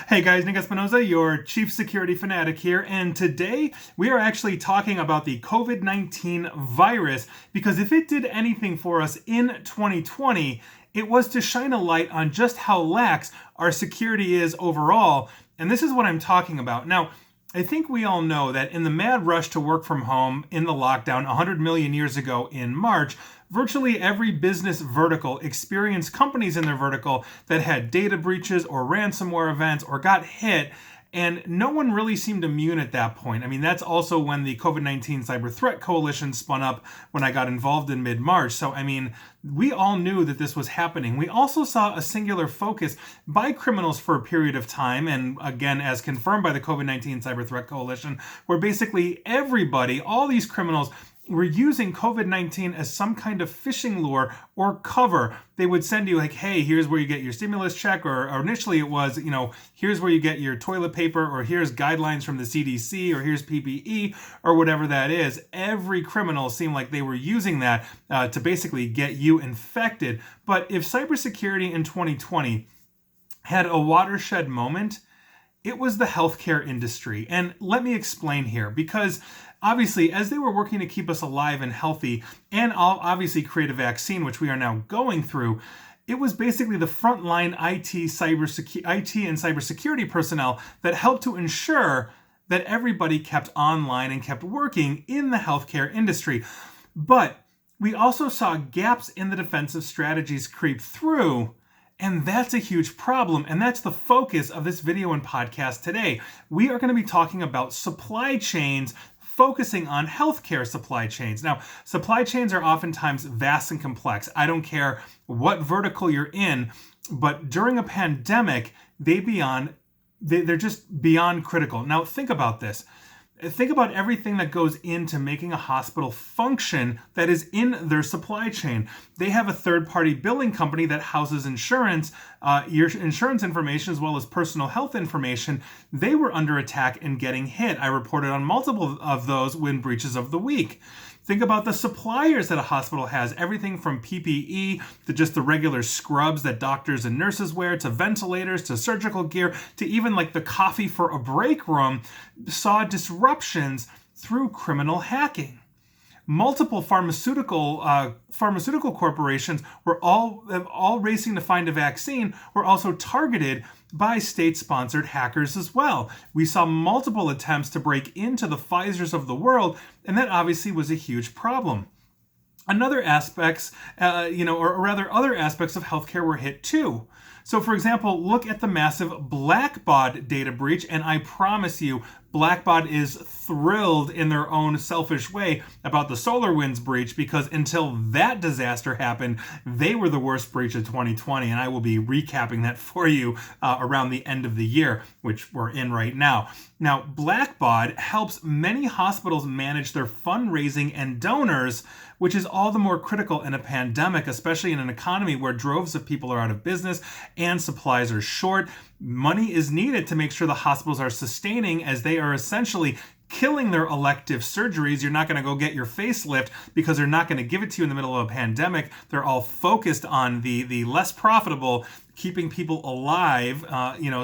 Hey guys, Nick Espinoza, your chief security fanatic here, and today we are actually talking about the COVID-19 virus because if it did anything for us in 2020, it was to shine a light on just how lax our security is overall, and this is what I'm talking about. Now, I think we all know that in the mad rush to work from home in the lockdown 100 million years ago in March, virtually every business vertical experienced companies in their vertical that had data breaches or ransomware events or got hit, and no one really seemed immune at that point. I mean, that's also when the COVID-19 Cyber Threat Coalition spun up when I got involved in mid-March. So, I mean, we all knew that this was happening. We also saw a singular focus by criminals for a period of time, and again, as confirmed by the COVID-19 Cyber Threat Coalition, where basically everybody, all these criminals, were using COVID-19 as some kind of phishing lure or cover. They would send you like, hey, here's where you get your stimulus check, or initially it was, here's where you get your toilet paper, or here's guidelines from the CDC, or here's PPE, or whatever that is. Every criminal seemed like they were using that to basically get you infected. But if cybersecurity in 2020 had a watershed moment, it was the healthcare industry. And let me explain here, because obviously, as they were working to keep us alive and healthy, and obviously create a vaccine, which we are now going through, it was basically the frontline IT and cybersecurity personnel that helped to ensure that everybody kept online and kept working in the healthcare industry. But we also saw gaps in the defensive strategies creep through. And that's a huge problem, and that's the focus of this video and podcast today. We are going to be talking about supply chains, focusing on healthcare supply chains. Now, supply chains are oftentimes vast and complex. I don't care what vertical you're in, but during a pandemic, they're just beyond critical. Now, think about this. Think about everything that goes into making a hospital function that is in their supply chain. They have a third-party billing company that houses insurance, your insurance information as well as personal health information. They were under attack and getting hit. I reported on multiple of those when breaches of the week. Think about the suppliers that a hospital has, everything from PPE to just the regular scrubs that doctors and nurses wear, to ventilators, to surgical gear, to even like the coffee for a break room, saw disruptions through criminal hacking. Multiple pharmaceutical corporations were all racing to find a vaccine, were also targeted by state-sponsored hackers as well. We saw multiple attempts to break into the Pfizers of the world, and that obviously was a huge problem. Other aspects of healthcare were hit too. So, for example, look at the massive Blackbaud data breach, and I promise you, Blackbaud is thrilled in their own selfish way about the SolarWinds breach, because until that disaster happened, they were the worst breach of 2020, and I will be recapping that for you around the end of the year, which we're in right now. Now, Blackbaud helps many hospitals manage their fundraising and donors, which is all the more critical in a pandemic, especially in an economy where droves of people are out of business and supplies are short. Money is needed to make sure the hospitals are sustaining, as they are essentially killing their elective surgeries. You're not going to go get your facelift because they're not going to give it to you in the middle of a pandemic. They're all focused on the less profitable, keeping people alive.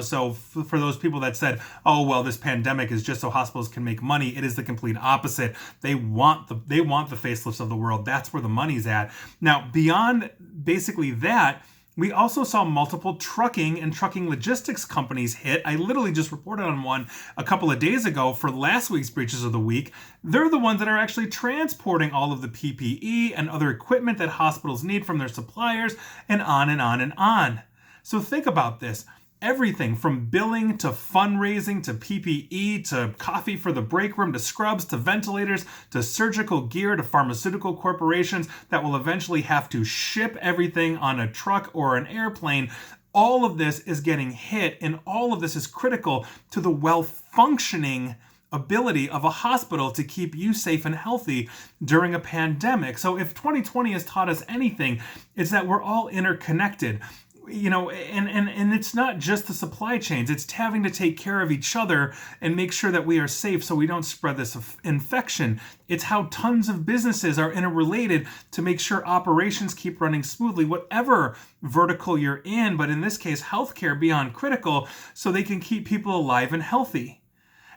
So for those people that said, oh, well, this pandemic is just so hospitals can make money, it is the complete opposite. They want the facelifts of the world. That's where the money's at. Now, beyond basically that, we also saw multiple trucking and trucking logistics companies hit. I literally just reported on one a couple of days ago for last week's breaches of the week. They're the ones that are actually transporting all of the PPE and other equipment that hospitals need from their suppliers, and on and on and on. So think about this. Everything from billing to fundraising to PPE to coffee for the break room to scrubs to ventilators to surgical gear to pharmaceutical corporations that will eventually have to ship everything on a truck or an airplane. All of this is getting hit, and all of this is critical to the well-functioning ability of a hospital to keep you safe and healthy during a pandemic. So if 2020 has taught us anything, it's that we're all interconnected. and it's not just the supply chains. It's having to take care of each other and make sure that we are safe so we don't spread this infection. It's how tons of businesses are interrelated to make sure operations keep running smoothly, whatever vertical you're in, but in this case, healthcare beyond critical, so they can keep people alive and healthy.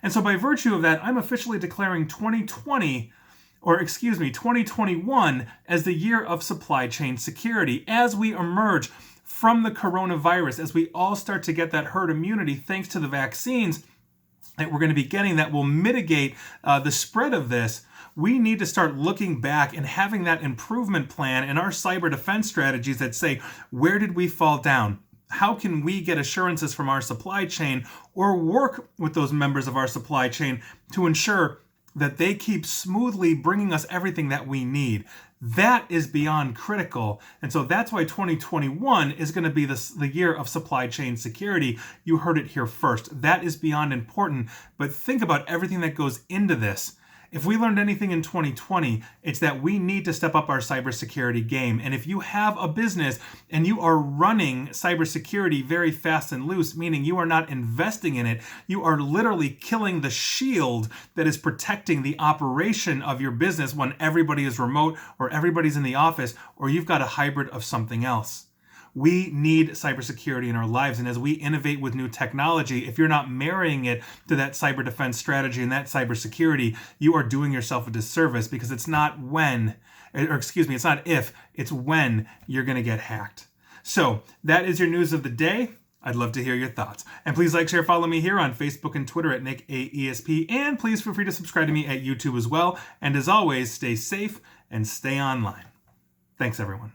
And so by virtue of that, I'm officially declaring 2021 as the year of supply chain security. As we emerge from the coronavirus, as we all start to get that herd immunity thanks to the vaccines that we're going to be getting that will mitigate the spread of this, we need to start looking back and having that improvement plan in our cyber defense strategies that say, where did we fall down? How can we get assurances from our supply chain or work with those members of our supply chain to ensure that they keep smoothly bringing us everything that we need? That is beyond critical. And so that's why 2021 is going to be the year of supply chain security. You heard it here first. That is beyond important. But think about everything that goes into this. If we learned anything in 2020, it's that we need to step up our cybersecurity game. And if you have a business and you are running cybersecurity very fast and loose, meaning you are not investing in it, you are literally killing the shield that is protecting the operation of your business when everybody is remote or everybody's in the office or you've got a hybrid of something else. We need cybersecurity in our lives. And as we innovate with new technology, if you're not marrying it to that cyber defense strategy and that cybersecurity, you are doing yourself a disservice, because it's not it's not if, it's when you're going to get hacked. So that is your news of the day. I'd love to hear your thoughts. And please like, share, follow me here on Facebook and Twitter at NickAESP. And please feel free to subscribe to me at YouTube as well. And as always, stay safe and stay online. Thanks, everyone.